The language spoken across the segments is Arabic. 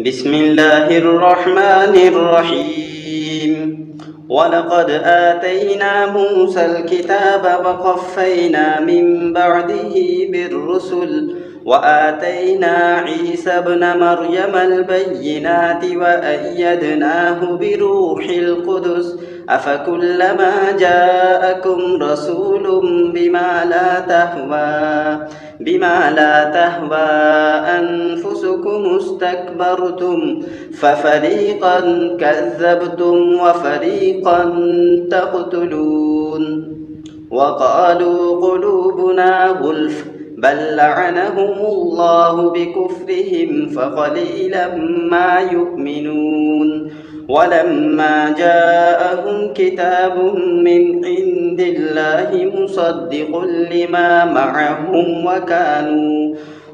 بسم الله الرحمن الرحيم ولقد آتينا موسى الكتاب وقفينا من بعده بالرسل وآتينا عيسى ابن مريم البينات وأيدناه بروح القدس أفكلما جاءكم رسول بما لا تهوى أنفسكم استكبرتم ففريقا كذبتم وفريقا تقتلون وقالوا قلوبنا غلف بل لعنهم الله بكفرهم فقليلا ما يؤمنون ولما جاءهم كتاب من عند الله مصدق لما معهم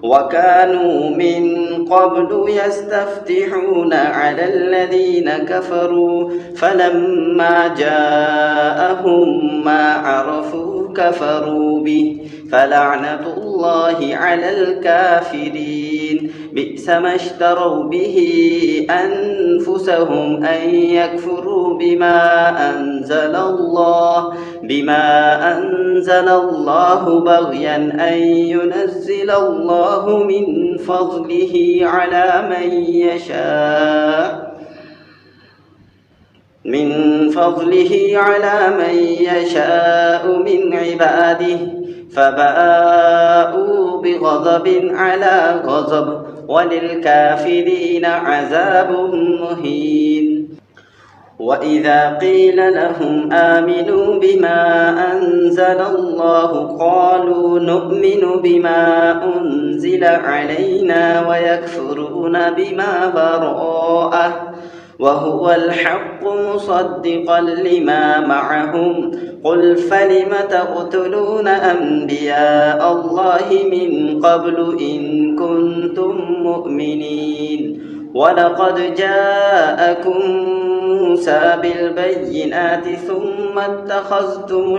وكانوا من قبل يستفتحون على الذين كفروا فلما جاءهم ما عرفوا كفروا به فلعنة الله على الكافرين بئس ما اشتروا به أنفسهم أن يكفروا بما أنزل الله بغيا أن ينزل الله من فضله على من يشاء من عباده فباءوا بغضب على غضب وللكافرين عذاب مهين وإذا قيل لهم آمنوا بما أنزل الله قالوا نؤمن بما أنزل علينا ويكفرون بما وراءه وهو الحق مصدقا لما معهم قل فلم تقتلون أنبياء الله من قبل إن كنتم مؤمنين ولقد جاءكم موسى بالبينات ثم اتخذتم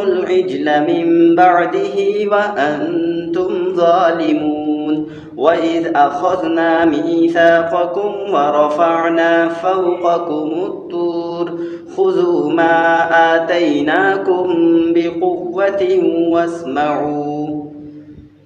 العجل من بعده وأنتم ظالمون وإذ أخذنا ميثاقكم ورفعنا فوقكم الطور خذوا ما آتيناكم بقوة واسمعوا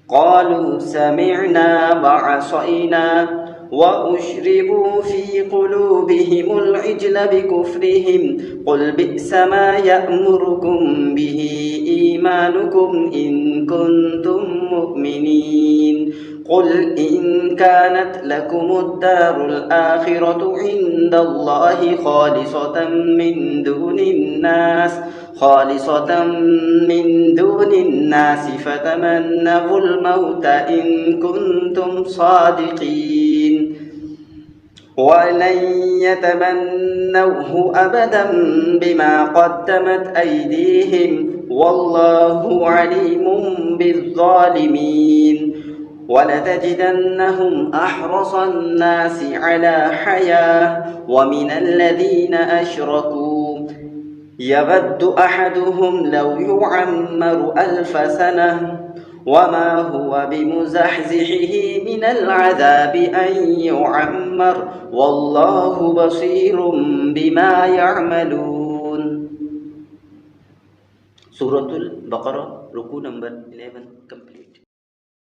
قالوا سمعنا وعصينا وأشربوا في قلوبهم العجل بكفرهم قل بئس ما يأمركم به إيمانكم إن كنتم مؤمنين قل إن كانت لكم الدار الآخرة عند الله خالصة من دون الناس فتمنوا الموت إن كنتم صادقين ولن يتمنوه أبدا بما قدمت أيديهم والله عليم بالظالمين ولتجدنهم أحرص الناس على حياة ومن الذين أشركوا يود أحدهم لو يعمر 1000 سنة وما هو بمزحزحه من العذاب أن يعمر والله بصير بما يعملون. Suratul Baqarah, ruku number 11 complete.